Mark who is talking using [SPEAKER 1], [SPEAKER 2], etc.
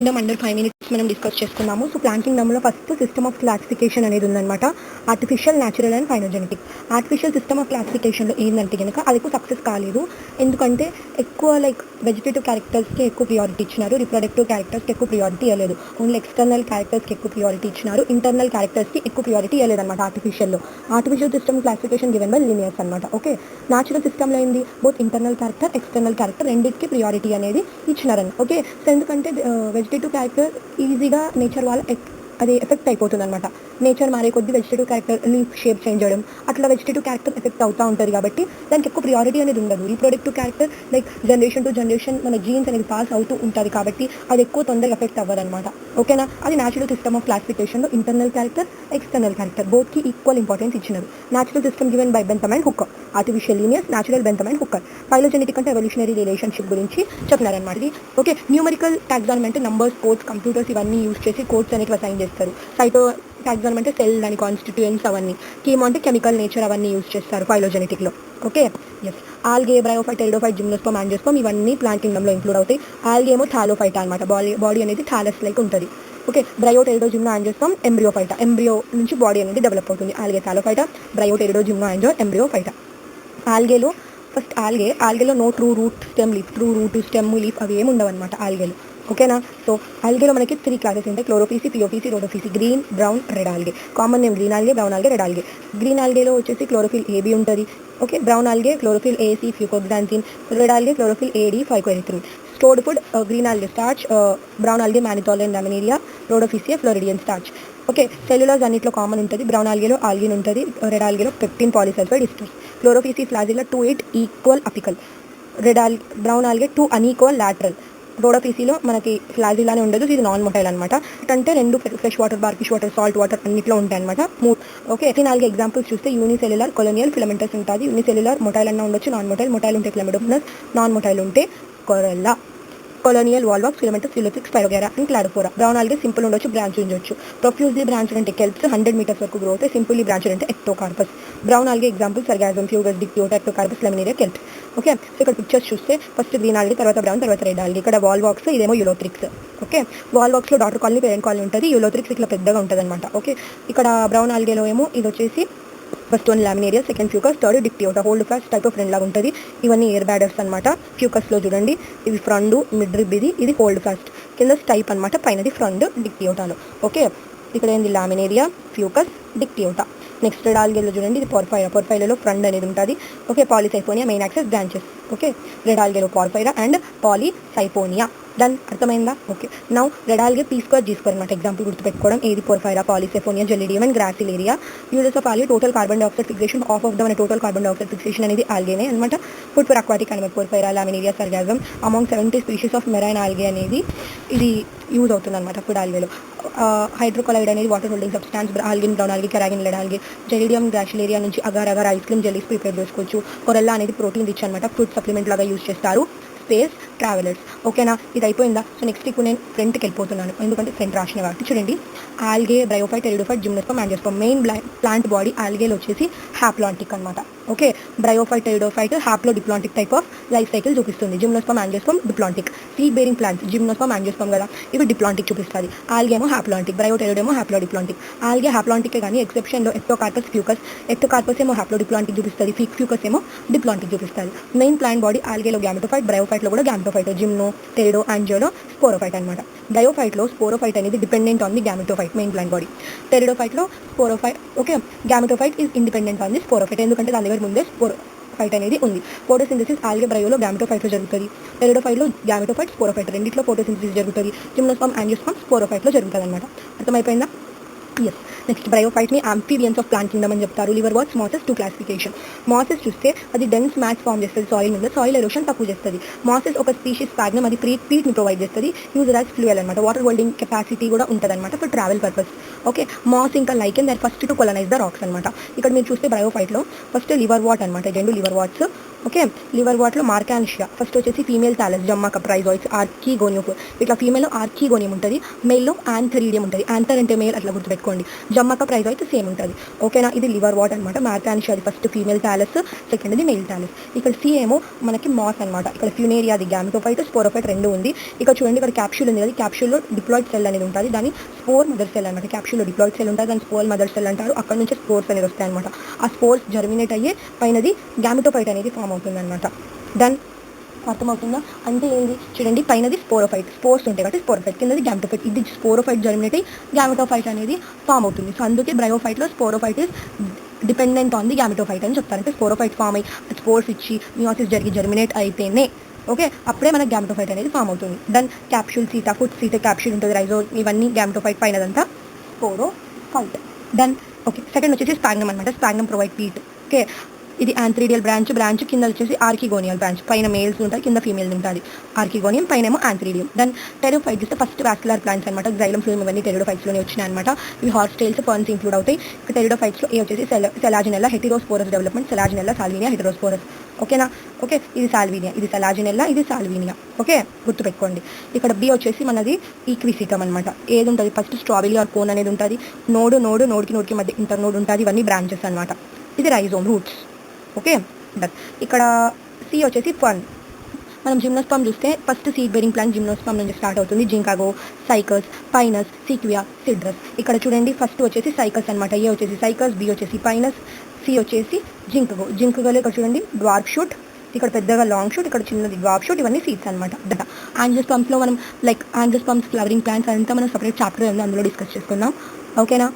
[SPEAKER 1] Kingdom under 5 minutes మనం discuss చేసుకున్నాము. So plant కింగ్డమ్‌లో ఫస్ట్ సిస్టమ్ ఆఫ్ క్లాసిఫికేషన్ అనేది ఉందన్నమాట. Artificial, natural and phylogenetic. Artificial system of క్లాసిఫికేషన్‌లో ఏందంటే గనుక అది ఎక్కువ సక్సెస్ కాలేదు. ఎందుకంటే ఎక్కువ వెజిటేటివ్ క్యారెక్టర్స్‌కి ఎక్కువ ప్రియారిటీ ఇచ్చినారు. రిప్రొడక్టివ్ క్యారెక్టర్స్‌కి ఎక్కువ ప్రియారిటీ ఇవ్వలేదు. ఓన్లీ ఎక్స్టర్నల్ క్యారెక్టర్స్‌కి ఎక్కువ ప్రియారిటీ ఇచ్చినారు. ఇంటర్నల్ క్యారెక్టర్స్‌కి ఎక్కువ ప్రియారిటీ ఇవ్వలేదన్నమాట ఆర్టిఫిషియల్‌లో. Artificial system classification given by Linnaeus అనమాట. ఓకే. న్యాచురల్ సిస్టమ్‌లో ఏంది both internal character, external character రెండింటికి ప్రియారిటీ అనేది ఇచ్చినారని. ఓకే. సో ఎందుకంటే వెజిటేటివ్ క్యారెక్టర్ ఈజీగా నేచర్ వాళ్ళ అది ఎఫెక్ట్ అయిపోతుంది అనమాట. నేచర్ మారే కొద్ది vegetative character leaf shape change చేయడం అట్లా వెజిటేటివ్ క్యారెక్టర్ ఎఫెక్ట్ అవుతూ ఉంటుంది కాబట్టి దానికి ఎక్కువ ప్రియారిటీ అనేది ఉండదు. Reproductive character generation to generation మన జీన్స్ అనేది పాస్ అవుతూ ఉంటుంది కాబట్టి అది ఎక్కువ తొందరగా ఎఫెక్ట్ అవ్వదు అనమాట. ఓకేనా. అది న్యాచురల్ సిస్టమ్ ఆఫ్ క్లాసిఫికేషన్లో ఇంటర్నల్ క్యారెక్టర్, ఎక్స్టర్నల్ క్యారెక్టర్ బోత్కి ఈక్వల్ ఇంపార్టెన్స్ ఇచ్చినారు. Natural system given by Bentham and Hooker. Artificial Linnaeus, natural Bentham and Hooker. Phylogenetic అంటే ఎవల్యూషనరీ రిలేషన్షిప్ గురించి చెప్పినారనమాట. ఇది ఓకే. న్యూమరికల్ టాక్సానమీ అంటే నంబర్స్, కోడ్స్, కంప్యూటర్స్ ఇవన్నీ use చేసి కోడ్స్ అనేవి అసైన్ చేస్తారు. సైటో టాక్సానమీ అంటే సెల్ దాని కాన్స్టిట్యూయెంట్స్ అవన్నీ. కీమో అంటే కెమికల్ నేచర్ అవన్నీ యూజ్ చేస్తారు ఫైలోజెనెటిక్లో. Okay. Yes. Algae, bryophyte, pteridophyte, gymnosperm, angiosperm ఇవన్నీ ప్లాంట్ కింగ్డమ్లో ఇంక్లూడ్ అవుతాయి. ఆల్గే ఏమో థాలోఫైట్ అనమాట. బాడీ అనేది థాలస్ లైక్ ఉంటుంది. Okay. Bryo, pterido, gymno, angiosperm embryophyte. Embryo నుంచి బాడీ అనేది డెవలప్ అవుతుంది. Algae thallophyte, bryo, pterido, gymno, angio embryophyte. ఆల్గేలో ఫస్ట్ ఆల్గేలో no true root, stem, leaf. True root, stem, leaf అవి ఏమి ఉండవు అనమాట ఆల్గేలో. ఓకేనా. సో ఆల్గేలో మనకి 3 క్లాసెస్ ఉంటాయి: Chlorophyceae, Phaeophyceae, Rhodophyceae. Green, brown, red algae. Common name green algae, brown algae, red algae. Green ఆల్గేలో వచ్చేసి క్లోరోఫిల్ ఏబి ఉంటుంది. Okay. Brown algae chlorophyll a c, fucoxanthin. Red algae chlorophyll a d, phycoerythrin. Stored food green algae starch, brown algae mannitol, laminaria, Rhodophyceae, floridean starch. Okay. Cellulose అన్నిట్లో common ఉంటుంది. Brown ఆల్గేలో algin ఉంటుంది. Red ఆల్గేలో pectin, polysulphide esters. Chlorophyceae flagella 2 8 equal apical. Brown algae 2 unequal lateral. రోడోఫీసీలో మనకి ఫ్లాజిల్లానే ఉండదు. ఇది నాన్ మొటైల్ అనమాట. అంటే 2 fresh water, brackish water, salt water అన్నిట్లో ఉంటాయి అనమాట. ఓకే. ఈ 4 ఎగ్జాంపుల్స్ చూస్తే యూనిసెల్యులర్, కొలోనియల్, ఫిలమెంటస్ ఉంటుంది. యూనిసెల్యులర్ మొటైల్ అన్న ఉండొచ్చు, నాన్ మొటైల్ ఉంటే ఫ్లెమిడోఫినస్, నాన్ మొటైల్ ఉంటే కొరెల్లా. కొలోనియల్, వాల్వాక్స్, ఫిలమెంటస్, ఫిలోఫిక్స్, Spirogyra and Cladophora. Brown algae simple ఉండొచ్చు, బ్రాంచ్ ఉండొచ్చు. ప్రొఫ్యూజ్లీ బ్రాంచ్డ్ అంటే కెల్ప్స్ 100 మీటర్స్ వరకు గ్రో అవుతాయి. సింపుల్లీ బ్రాంచ్డ్ అంటే Ectocarpus. Brown algae example Sargassum, Fucus, Dictyota, Ectocarpus, Laminaria, kelp. Okay. So ఇక్కడ pictures చూస్తే first green algae, తర్వాత బ్రౌన్, తర్వాత రెడ్ ఆల్గే. ఇక్కడ వాల్వాక్స్, ఇదేమో యూలోథ్రిక్స్. ఓకే. వాల్వాక్స్లో డాటర్ కాలనీ, పేరెంట్ కాలనీ ఉంటుంది. యూలోథ్రిక్స్ ఇట్లా పెద్దగా ఉంటుంది అనమాట. ఓకే. ఇక్కడ బ్రౌన్ ఆల్గేలో ఏమో ఇది వచ్చేసి first 1 Laminaria, second Fucus, third Dictyota. Holdfast type of frond లాగా ఉంటుంది. ఇవన్నీ ఎయిర్ బ్యాడర్స్ అనమాట. ఫ్యూకస్లో చూడండి ఇవి ఫ్రండ్, మిడ్ రిబ్, ఇది హోల్డ్ ఫాస్ట్. కింద స్టైప్ అనమాట, పైనది ఫ్రండ్ డిక్టియోటాలో. ఓకే. ఇక్కడ ఏంది Laminaria, Fucus, Dictyota. Next red ఆల్గేలో చూడండి ఇది పోర్ఫైరాలో ఫ్రండ్ అనేది ఉంటుంది. Okay. Polysiphonia, main axis, branches. Okay. Red ఆల్గేలో పోర్ఫైరా అండ్ పాలిసైపోనియా. డన్. అర్థమైందా. Okay. Now red algae P² G² అనమాట. ఎగ్జాంపుల్ గుర్తుపెట్టుకోవడం ఏది Porphyra, Polysiphonia, Gelidium and Gracilaria. Uses of algae total carbon dioxide fixation of the total carbon dioxide fixation అనేది ఆల్గేనే అనమాట. Food for aquatic animal Porphyra, Laminaria, Sargassum. Among 70 species of marine algae అనేది ఇది use అవుతుంది అనమాట food ఆల్గేలో. Hydrocolloid అనేది water holding substance. Algin, brown algae, carrageen, red algae. Gelidium, Gracilaria నుంచి agar ice cream, jellies prepare చేసుకోవచ్చు. Chlorella అనేది protein rich అనమాట. ఫ్రూట్ సప్లిమెంట్ లాగా యూజ్ చేస్తారు. Space travellers. ఓకేనా. ఇది అయిపోయిందా. సో నెక్స్ట్ ఇప్పుడు నేను ఫ్రంట్కి వెళ్ళిపోతున్నాను, ఎందుకంటే ఫ్రంట్ రాసిన కాబట్టి. చూడండి algae, bryophyte, pteridophyte, gymnosperm, angiosperm. Main plant body ఆల్గేలో వచ్చేసి హ్యాప్లాంటిక్ అనమాట. Okay. Bryophyte, pteridophyte haplo diplontic type of life cycle చూపిస్తుంది. Gymnosperm, angiosperm diplontic. Seed bearing plants gymnosperm, angiosperm కదా, ఇవి డిప్లాంటిక్ చూపిస్తుంది. ఆల్గే ఏమో haplontic, bryo, pterido haplo diplontic. Algae హ్యాప్లాంటికే కానీ ఎక్సెప్షన్లో ఎక్టోకార్పస్, ఫ్యూకస్. ఎక్టోకార్పస్ ఏమో హ్యాప్లో డిప్లాంటిక్ చూపిస్తుంది, ఫ్యూకస్ ఏమో డిప్లాంటిక్ చూపిస్తుంది. మెయిన్ ప్లాంట్ బాడీ ఆల్గేలో గ్యామెటోఫైట్, బ్రయోఫైట్లో కూడా గ్యామెటోఫైట్, జిమ్నో, టెరిడో, యాంజియోలో స్పోరోఫైట్ అనమాట. బ్రయోఫైట్లో స్పోరోఫైట్ అనేది dependent on the gametophyte, main plant body. టెరిడోఫైట్లో sporophyte. Okay. Gametophyte is independent on the sporophyte, ఎందుకంటే దాని దగ్గర ముందే స్పోరోఫైట్ అనేది ఉంది. ఫోటోసింథసిస్ ఆల్గే, బ్రయోలో గ్యామెటోఫైట్లో జరుగుతుంది. టెరిడోఫైట్లో గ్యామెటోఫైట్, స్పోరోఫైట్ రెండిట్లో ఫోటోసింథసిస్ జరుగుతుంది. జిమ్నోస్పర్మ్, యాంజియోస్పర్మ్ స్పోరోఫైట్లో జరుగుతుంది అనమాట. అర్థమైపోయిందా. ఎస్. నెక్స్ట్ బ్రయోఫైట్ని ఆంఫిబియన్స్ ఆఫ్ ప్లాంట్ కింగ్డమ్ అని చెప్తారు. Liverworts, mosses, 2 classification. Mosses చూస్తే అది డెన్స్ మ్యాట్స్ ఫామ్ చేస్తుంది సాయిల్ మీద, సాయిల్ ఎరోషన్ తక్కువ చేస్తుంది. మాసెస్ ఒక స్పీషీస్ స్పాగ్నమ్, అది పీట్ని ప్రొవైడ్ చేస్తుంది. యూజర్ యాజ్ ఫ్లూయల్ అనమాట. వాటర్ హోల్డింగ్ కెపాసిటీ కూడా ఉంటుంది అనమాట for travel purpose. Okay. Moss ఇంకా lichen they're first to కొలనైజ్ the rocks అనమాట. ఇక్కడ మీరు చూస్తే బ్రయోఫైట్లో ఫస్ట్ లివర్ వాట్ అనమాట. రెండు లివర్ వాట్స్. ఓకే. లివర్ వాట్లో మార్కాన్షియా. ఫస్ట్ వచ్చేసి ఫీమేల్ థాలస్, జమ్మాక ప్రైజాయిడ్స్, ఆర్కీగోనియం. ఇట్లా ఫీమేల్‌లో ఆర్కీగోనియం ఉంటది. మేల్‌లో యాంథరీడియం ఉంటది. యాంథర్ అంటే మేల్ అట్లా గుర్తుపెట్టుకోండి. జమ్మాక ప్రైజాయిడ్స్ సేమ్ ఉంటది. ఓకేనా. ఇది లివర్ వాట్ అనమాట. మార్కాన్షియా అది ఫస్ట్ ఫీమేల్ థాలస్, సెకండ్‌ది మేల్ థాలస్. ఇక్కడ సి ఏమో మనకి మాస్ అనమాట. ఇక్కడ ఫ్యూనేరియా అది గ్యామిటోఫైట్, స్పోరోఫైట్ రెండు ఉంది. ఇక్కడ చూడండి ఇక్కడ క్యాప్సూల్ ఉంది కదా, క్యాప్సూల్‌లో డిప్లాయిడ్ సెల్ అనేది ఉంటుంది. దాని స్పోర్ మదర్ సెల్ అనమాట. క్యాప్సూల్‌లో డిప్లాయిడ్ సెల్ ఉంటుంది, దాని స్పోర్ మదర్ సెల్ అంటారు. అక్కడ నుంచి స్పోర్స్ అనేది వస్తాయి అనమాట. ఆ స్పోర్స్ జర్మినేట్ అయ్యే పైనది గ్యామిటోఫైట్ అనేది ఫామ్ అవుతుంది అనమాట. దెన్ అర్థమవుతుందా. అంటే ఏంది చూడండి, పైనది స్పోరోఫైట్, స్పోర్స్ ఉంటాయి కాబట్టి స్పోరోఫైట్, కిందది గ్యామిటోఫైట్. ఇది స్పోరోఫైట్ జర్మినేట్ అయ్యి గ్యామిటోఫైట్ అనేది ఫామ్ అవుతుంది. సో అందుకే బ్రయోఫైట్లో sporophyte is dependent on the gametophyte అని చెప్తారు. అంటే స్పోరోఫైట్ ఫామ్ అయ్యి స్పోర్స్ ఇచ్చి మియోసిస్ జరిగి జర్మినేట్ అయితేనే ఓకే అప్పుడే మనకు గ్యామిటోఫైట్ అనేది ఫామ్ అవుతుంది. Then capsule seta, foot seta, capsule ఉంటుంది, రైజో ఇవన్నీ గ్యామిటోఫైట్ పైనదంతా స్పోరోఫైట్. దెన్ ఓకే సెకండ్ వచ్చేసి స్పాగ్నమ్ అనమాట. Sphagnum provide peat. ఓకే ఇది యాంథ్రీడియల్ బ్రాంచ్ కింద వచ్చేసి ఆర్కిగోనియల్ బ్రాంచ్. పైన మేల్స్ ఉంటుంది, కింద ఫీమేల్ ఉంటుంది. ఆర్కిగోనియం పైన ఏమో యాంథ్రీడియం. దెన్ టెరిడోఫైట్ చూస్తే ఫస్ట్ వాస్కులర్ ప్లాంట్స్ అనమాట. గ్జైలం ఫ్లూమ్ ఇవన్నీ టెరిడోఫైట్స్లోనే వచ్చినాయి అనమాట. ఇవి హార్స్ టైల్స్ ఫర్న్స్ ఇంక్లూడ్ అవుతాయి. ఇక టెరిడోఫైట్స్లో ఏ వచ్చేసి సెలాజినెల్లా హెటిరోస్పోరస్ డెవలప్మెంట్, సెలాజినెల్లా సాల్వినియా హెటిరోస్పోరస్. ఓకేనా. ఓకే ఇది సాల్వినియా, ఇది సెలాజినెల్లా, ఇది సాల్వినియా. ఓకే గుర్తుపెట్టుకోండి. ఇక్కడ బి వచ్చేసి మనది ఈక్విసిటమ్ అనమాట. ఏది ఉంటుంది ఫస్ట్ స్ట్రాబెరీ ఆర్ కోన్ అనేది ఉంటుంది. నోడ్కి మధ్య ఇంటర్ నోడ్ ఉంటుంది. ఇవన్నీ బ్రాంచెస్ అనమాట. ఇది రైజోమ్ రూట్స్. Okay done. ఇక్కడ సి వచ్చేసి ఫన్. మనం జిమ్నోస్పర్మ్ చూస్తే ఫస్ట్ సీడ్ బేరింగ్ ప్లాంట్ జిమ్నోస్పర్మ్ నుంచి స్టార్ట్ అవుతుంది. జింకాగో, సైకస్, పైనస్, సీక్వియా, సిడ్రస్. ఇక్కడ చూడండి ఫస్ట్ వచ్చేసి సైకస్ అనమాట. ఏ వచ్చేసి సైకస్, బి వచ్చేసి పైనస్, సి వచ్చేసి జింకగోలో ఇక్కడ చూడండి డ్వార్ఫ్ షూట్, ఇక్కడ పెద్దగా లాంగ్ షూట్, ఇక్కడ చిన్నది డ్వార్ఫ్ షూట్, ఇవన్నీ సీడ్స్ అనమాట. యాంజియోస్పర్మ్స్లో మనం లైక్ యాంజియోస్పర్మ్స్ ఫ్లవరింగ్ ప్లాంట్స్ అంతా మనం సపరేట్ చాప్టర్ ఉంది, అందులో డిస్కస్ చేసుకుందాం. ఓకేనా.